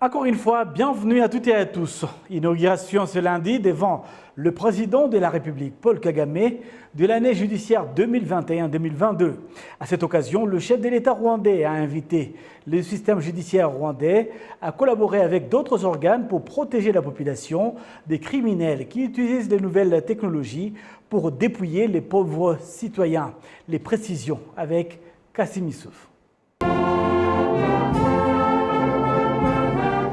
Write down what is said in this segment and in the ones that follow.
Encore une fois, bienvenue à toutes et à tous. Inauguration ce lundi devant le président de la République, Paul Kagame, de l'année judiciaire 2021-2022. À cette occasion, le chef de l'État rwandais a invité le système judiciaire rwandais à collaborer avec d'autres organes pour protéger la population des criminels qui utilisent les nouvelles technologies pour dépouiller les pauvres citoyens. Les précisions avec Kassim Issouf.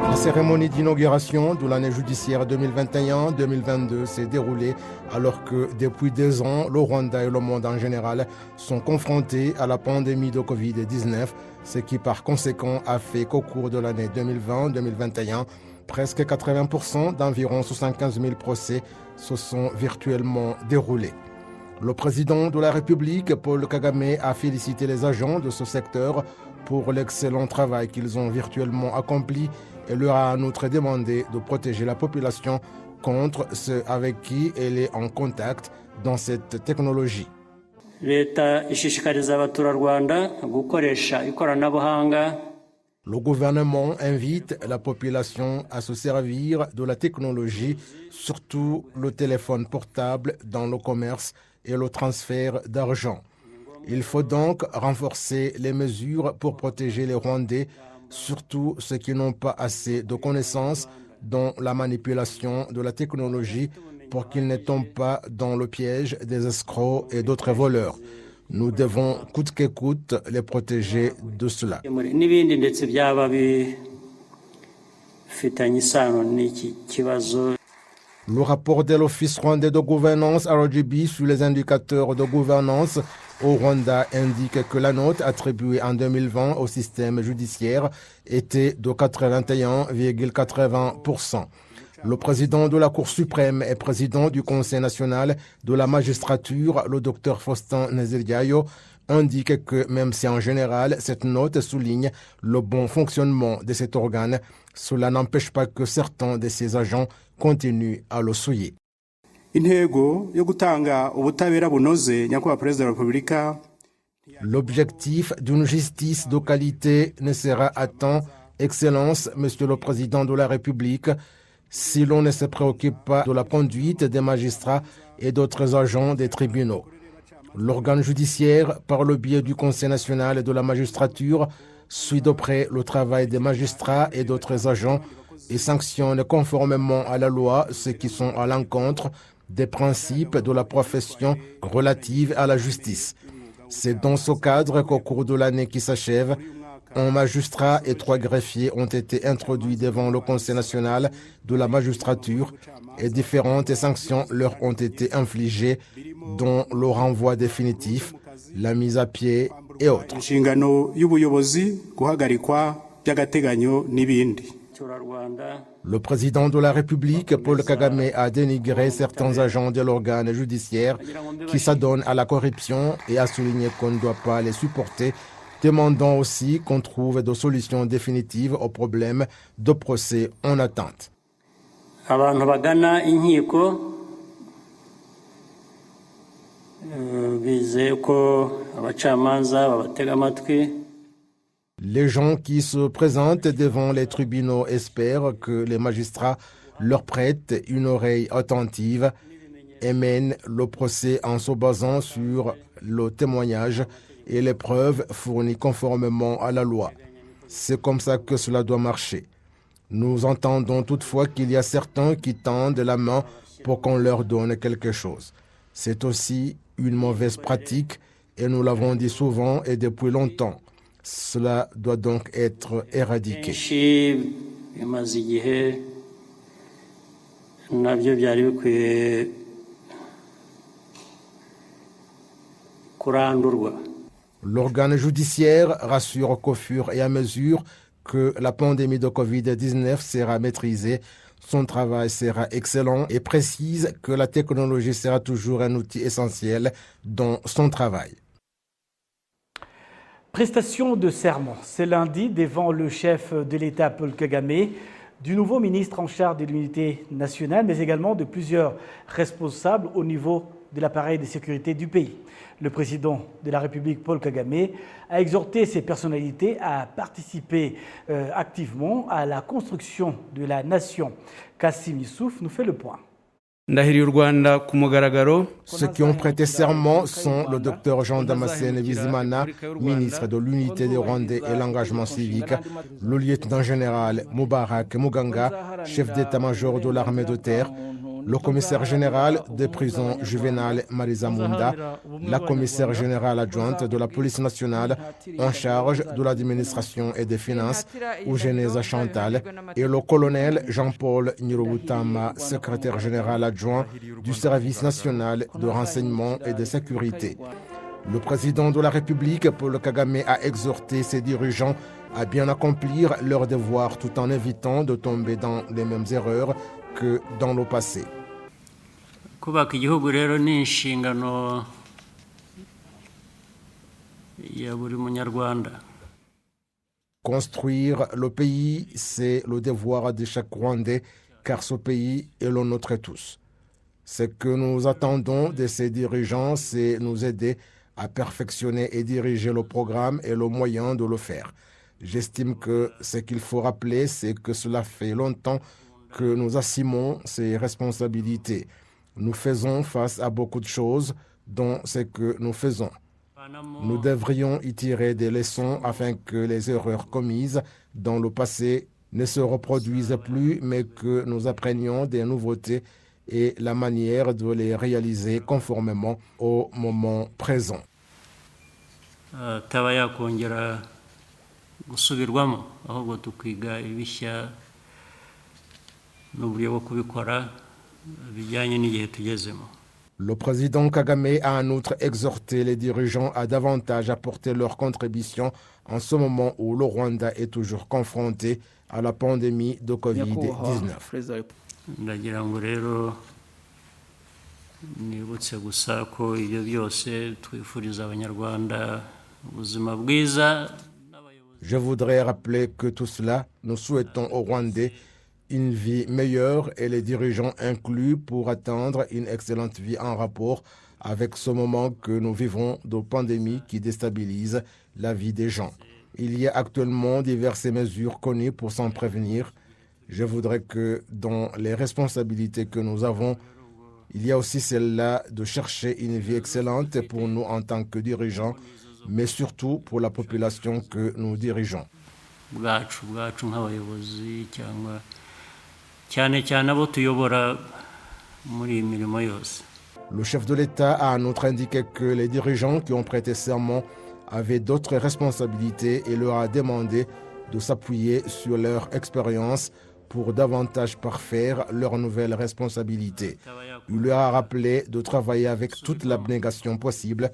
La cérémonie d'inauguration de l'année judiciaire 2021-2022 s'est déroulée alors que depuis 2 ans, le Rwanda et le monde en général sont confrontés à la pandémie de Covid-19, ce qui par conséquent a fait qu'au cours de l'année 2020-2021, presque 80% d'environ 75 000 procès se sont virtuellement déroulés. Le président de la République, Paul Kagame, a félicité les agents de ce secteur pour l'excellent travail qu'ils ont virtuellement accompli et leur a en outre demandé de protéger la population contre ceux avec qui elle est en contact dans cette technologie. Le gouvernement invite la population à se servir de la technologie, surtout le téléphone portable dans le commerce et le transfert d'argent. Il faut donc renforcer les mesures pour protéger les Rwandais, surtout ceux qui n'ont pas assez de connaissances dans la manipulation de la technologie pour qu'ils ne tombent pas dans le piège des escrocs et d'autres voleurs. Nous devons coûte que coûte les protéger de cela. Le rapport de l'Office rwandais de gouvernance RGB sur les indicateurs de gouvernance au Rwanda indique que la note attribuée en 2020 au système judiciaire était de 81,80%. Le président de la Cour suprême et président du Conseil national de la magistrature, le Dr Faustin Nteziryayo, indique que même si en général cette note souligne le bon fonctionnement de cet organe, cela n'empêche pas que certains de ses agents continuent à le souiller. L'objectif d'une justice de qualité ne sera atteint, Excellence, Monsieur le Président de la République, si l'on ne se préoccupe pas de la conduite des magistrats et d'autres agents des tribunaux. L'organe judiciaire, par le biais du Conseil national de la magistrature, suit de près le travail des magistrats et d'autres agents et sanctionne conformément à la loi ceux qui sont à l'encontre des principes de la profession relative à la justice. C'est dans ce cadre qu'au cours de l'année qui s'achève, un magistrat et 3 greffiers ont été introduits devant le Conseil national de la magistrature et différentes sanctions leur ont été infligées, dont le renvoi définitif, la mise à pied et autres. Le président de la République, Paul Kagame, a dénigré certains agents de l'organe judiciaire qui s'adonnent à la corruption et a souligné qu'on ne doit pas les supporter, demandant aussi qu'on trouve des solutions définitives aux problèmes de procès en attente. Les gens qui se présentent devant les tribunaux espèrent que les magistrats leur prêtent une oreille attentive et mènent le procès en se basant sur le témoignage et les preuves fournies conformément à la loi. C'est comme ça que cela doit marcher. Nous entendons toutefois qu'il y a certains qui tendent la main pour qu'on leur donne quelque chose. C'est aussi une mauvaise pratique et nous l'avons dit souvent et depuis longtemps. Cela doit donc être éradiqué. L'organe judiciaire rassure qu'au fur et à mesure que la pandémie de Covid-19 sera maîtrisée, son travail sera excellent et précise que la technologie sera toujours un outil essentiel dans son travail. Prestation de serment, c'est lundi devant le chef de l'État Paul Kagame, du nouveau ministre en charge de l'unité nationale, mais également de plusieurs responsables au niveau de l'appareil de sécurité du pays. Le président de la République, Paul Kagame, a exhorté ces personnalités à participer activement à la construction de la nation. Kassim Youssouf nous fait le point. Ceux qui ont prêté serment sont le docteur Jean Damascène Bizimana, ministre de l'Unité des Rwandais et l'engagement civique, le lieutenant-général Mubarak Muganga, chef d'état-major de l'armée de terre, le commissaire général des prisons juvénales Marisa Munda, la commissaire générale adjointe de la police nationale en charge de l'administration et des finances, Eugénèse Chantal, et le colonel Jean-Paul Nyirobutama, secrétaire général adjoint du service national de renseignement et de sécurité. Le président de la République, Paul Kagame, a exhorté ses dirigeants à bien accomplir leurs devoirs tout en évitant de tomber dans les mêmes erreurs que dans le passé. Kubaka igihugu rero ni inshingano ya buri munyarwanda. Construire le pays, c'est le devoir de chaque Rwandais, car ce pays est le nôtre tous. Ce que nous attendons de ces dirigeants, c'est nous aider à perfectionner et diriger le programme et le moyen de le faire. J'estime que ce qu'il faut rappeler, c'est que cela fait longtemps que nous assumons ces responsabilités. Nous faisons face à beaucoup de choses dans ce que nous faisons. Nous devrions y tirer des leçons afin que les erreurs commises dans le passé ne se reproduisent plus, mais que nous apprenions des nouveautés et la manière de les réaliser conformément au moment présent. Taba yakongera gusubirwamo ahubwo tukiga ibishya n'uburyo bwo kubikora bijyanye n'igihe tugezemo. Le président Kagame a en outre exhorté les dirigeants à davantage apporter leur contribution en ce moment où le Rwanda est toujours confronté à la pandémie de Covid-19. Ndagira ngo rero nibutse gusa ko ibyo byose twifuriza abanyarwanda ubuzima bwiza. Je voudrais rappeler que tout cela, nous souhaitons aux Rwandais une vie meilleure et les dirigeants inclus pour atteindre une excellente vie en rapport avec ce moment que nous vivons de pandémie qui déstabilise la vie des gens. Il y a actuellement diverses mesures connues pour s'en prévenir. Je voudrais que dans les responsabilités que nous avons, il y a aussi celle-là de chercher une vie excellente pour nous en tant que dirigeants, mais surtout pour la population que nous dirigeons. Le chef de l'État a en outre indiqué que les dirigeants qui ont prêté serment avaient d'autres responsabilités et leur a demandé de s'appuyer sur leur expérience pour davantage parfaire leurs nouvelles responsabilités. Il leur a rappelé de travailler avec toute l'abnégation possible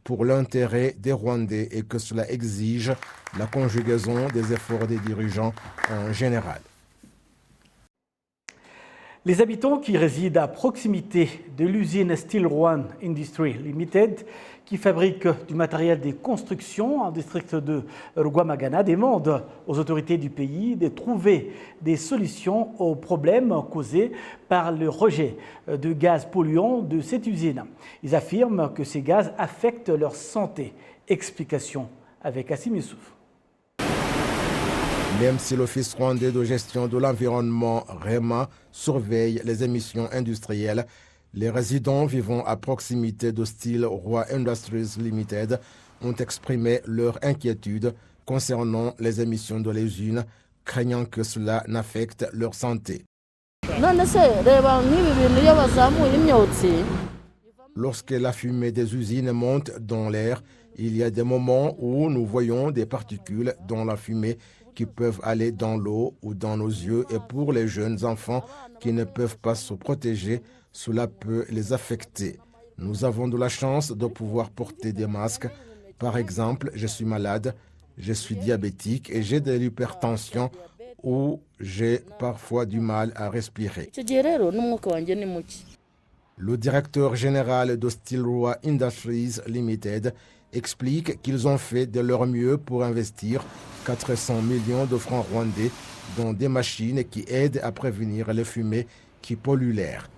pour l'intérêt des Rwandais et que cela exige la conjugaison des efforts des dirigeants en général. Les habitants qui résident à proximité de l'usine Steel One Industry Limited, qui fabrique du matériel de construction en district de Rwamagana, demandent aux autorités du pays de trouver des solutions aux problèmes causés par le rejet de gaz polluants de cette usine. Ils affirment que ces gaz affectent leur santé. Explication avec Kassim Youssouf. Même si l'Office rwandais de gestion de l'environnement, REMA, surveille les émissions industrielles, les résidents vivant à proximité de Steel Roi Industries Limited ont exprimé leur inquiétude concernant les émissions de l'usine, craignant que cela n'affecte leur santé. Lorsque la fumée des usines monte dans l'air, il y a des moments où nous voyons des particules dans la fumée qui peuvent aller dans l'eau ou dans nos yeux, et pour les jeunes enfants qui ne peuvent pas se protéger, cela peut les affecter. Nous avons de la chance de pouvoir porter des masques. Par exemple, je suis malade, je suis diabétique et j'ai de l'hypertension ou j'ai parfois du mal à respirer. Le directeur général de Steel Roi Industries Limited explique qu'ils ont fait de leur mieux pour investir 400 millions de francs rwandais dans des machines qui aident à prévenir les fumées qui polluent l'air.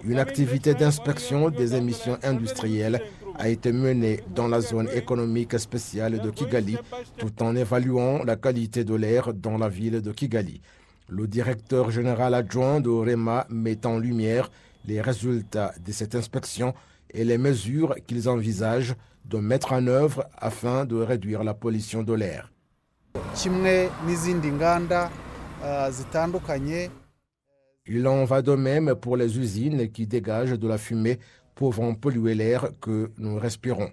Une activité d'inspection des émissions industrielles a été menée dans la zone économique spéciale de Kigali, tout en évaluant la qualité de l'air dans la ville de Kigali. Le directeur général adjoint de REMA met en lumière les résultats de cette inspection et les mesures qu'ils envisagent de mettre en œuvre afin de réduire la pollution de l'air. Il en va de même pour les usines qui dégagent de la fumée pouvant polluer l'air que nous respirons.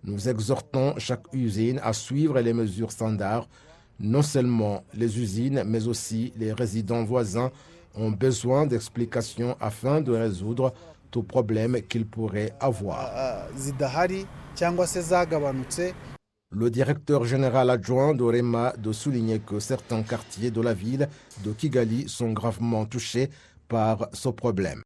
Nous exhortons chaque usine à suivre les mesures standards. Non seulement les usines, mais aussi les résidents voisins ont besoin d'explications afin de résoudre tout problème qu'ils pourraient avoir. Le directeur général adjoint de REMA de souligner que certains quartiers de la ville de Kigali sont gravement touchés par ce problème.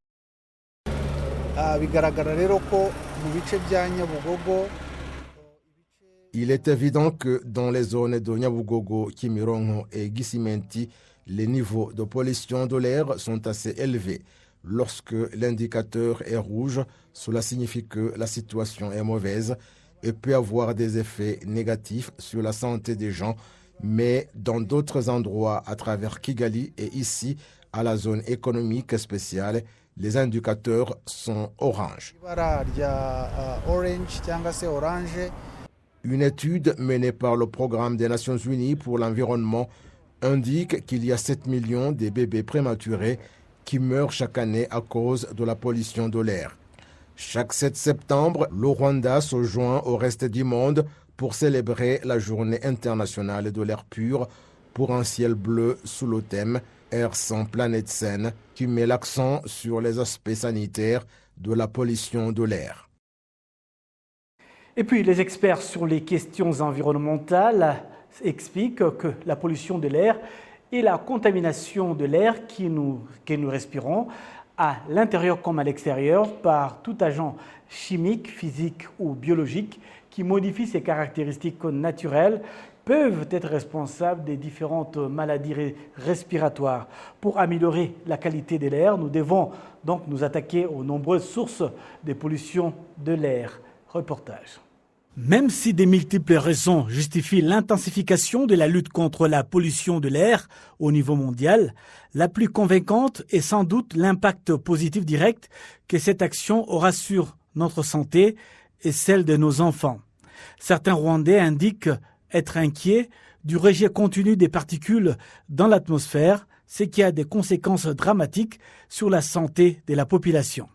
Il est évident que dans les zones de Nyabugogo, Kimirongo et Gisimenti, les niveaux de pollution de l'air sont assez élevés. Lorsque l'indicateur est rouge, cela signifie que la situation est mauvaise et peut avoir des effets négatifs sur la santé des gens, mais dans d'autres endroits à travers Kigali et ici, à la zone économique spéciale, les indicateurs sont orange. Une étude menée par le Programme des Nations Unies pour l'environnement indique qu'il y a 7 millions de bébés prématurés qui meurent chaque année à cause de la pollution de l'air. Chaque 7 septembre, le Rwanda se joint au reste du monde pour célébrer la Journée internationale de l'air pur pour un ciel bleu sous le thème Air sans planète saine qui met l'accent sur les aspects sanitaires de la pollution de l'air. Et puis, les experts sur les questions environnementales expliquent que la pollution de l'air et la contamination de l'air que nous respirons à l'intérieur comme à l'extérieur par tout agent chimique, physique ou biologique qui modifie ses caractéristiques naturelles peuvent être responsables des différentes maladies respiratoires. Pour améliorer la qualité de l'air, nous devons donc nous attaquer aux nombreuses sources de pollution de l'air. Reportage. Même si de multiples raisons justifient l'intensification de la lutte contre la pollution de l'air au niveau mondial, la plus convaincante est sans doute l'impact positif direct que cette action aura sur notre santé et celle de nos enfants. Certains Rwandais indiquent être inquiets du rejet continu des particules dans l'atmosphère, ce qui a des conséquences dramatiques sur la santé de la population.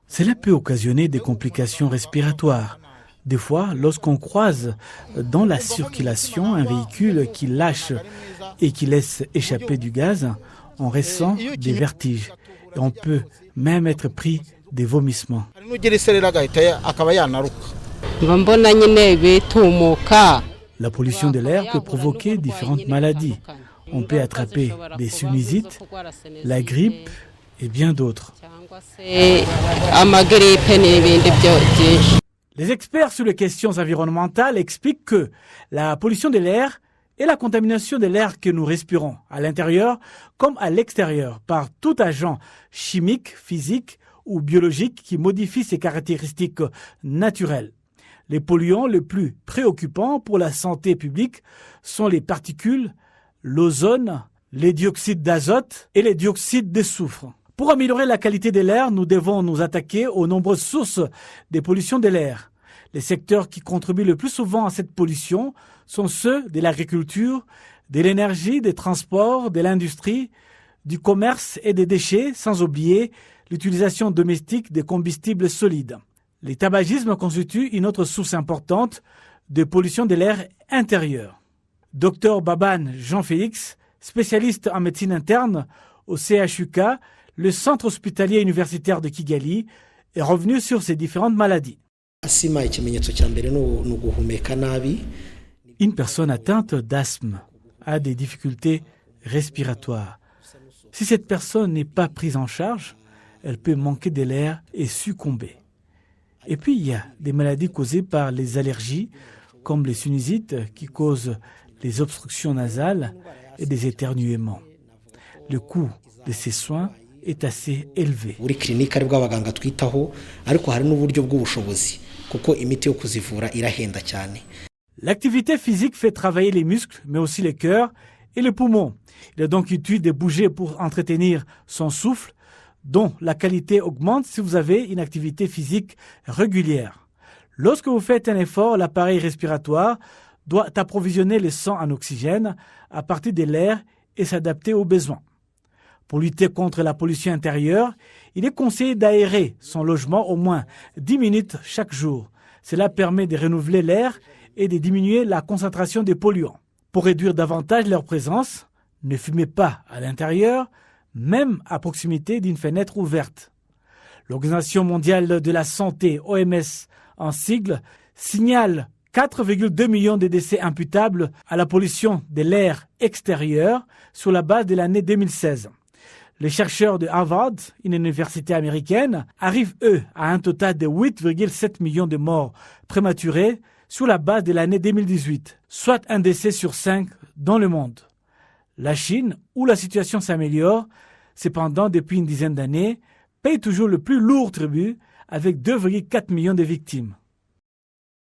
Cela peut occasionner des complications respiratoires. Des fois, lorsqu'on croise dans la circulation un véhicule qui lâche et qui laisse échapper du gaz, on ressent des vertiges et on peut même être pris des vomissements. La pollution de l'air peut provoquer différentes maladies. On peut attraper des sinusites, la grippe et bien d'autres. Les experts sur les questions environnementales expliquent que la pollution de l'air est la contamination de l'air que nous respirons, à l'intérieur comme à l'extérieur, par tout agent chimique, physique ou biologique qui modifie ses caractéristiques naturelles. Les polluants les plus préoccupants pour la santé publique sont les particules, l'ozone, les dioxydes d'azote et les dioxydes de soufre. Pour améliorer la qualité de l'air, nous devons nous attaquer aux nombreuses sources des pollutions de l'air. Les secteurs qui contribuent le plus souvent à cette pollution sont ceux de l'agriculture, de l'énergie, des transports, de l'industrie, du commerce et des déchets, sans oublier l'utilisation domestique des combustibles solides. Le tabagisme constitue une autre source importante de pollution de l'air intérieur. Dr Baban Jean-Félix, spécialiste en médecine interne au CHUK, le centre hospitalier universitaire de Kigali, est revenu sur ces différentes maladies. Une personne atteinte d'asthme a des difficultés respiratoires. Si cette personne n'est pas prise en charge, elle peut manquer de l'air et succomber. Et puis il y a des maladies causées par les allergies, comme les sinusites qui causent les obstructions nasales et des éternuements. le coût de ces soins est assez élevé. buri clinique aribwo abaganga twitaho ariko hari n'uburyo bw'ubushobozi kuko imiti yo kuzivura irahenda cyane. L'activité physique fait travailler les muscles, mais aussi le cœur et les poumons. Il est donc utile de bouger pour entretenir son souffle, dont la qualité augmente si vous avez une activité physique régulière. Lorsque vous faites un effort, l'appareil respiratoire doit approvisionner le sang en oxygène à partir de l'air et s'adapter aux besoins. Pour lutter contre la pollution intérieure, il est conseillé d'aérer son logement au moins 10 minutes chaque jour. Cela permet de renouveler l'air et de diminuer la concentration des polluants. Pour réduire davantage leur présence, ne fumez pas à l'intérieur, même à proximité d'une fenêtre ouverte. L'Organisation mondiale de la santé, OMS en sigle, signale 4,2 millions de décès imputables à la pollution de l'air extérieur sur la base de l'année 2016. Les chercheurs de Harvard, une université américaine, arrivent, eux, à un total de 8,7 millions de morts prématurées sur la base de l'année 2018, soit un décès sur 5 dans le monde. La Chine, où la situation s'améliore, cependant depuis une dizaine d'années, paye toujours le plus lourd tribut avec 2,4 millions de victimes.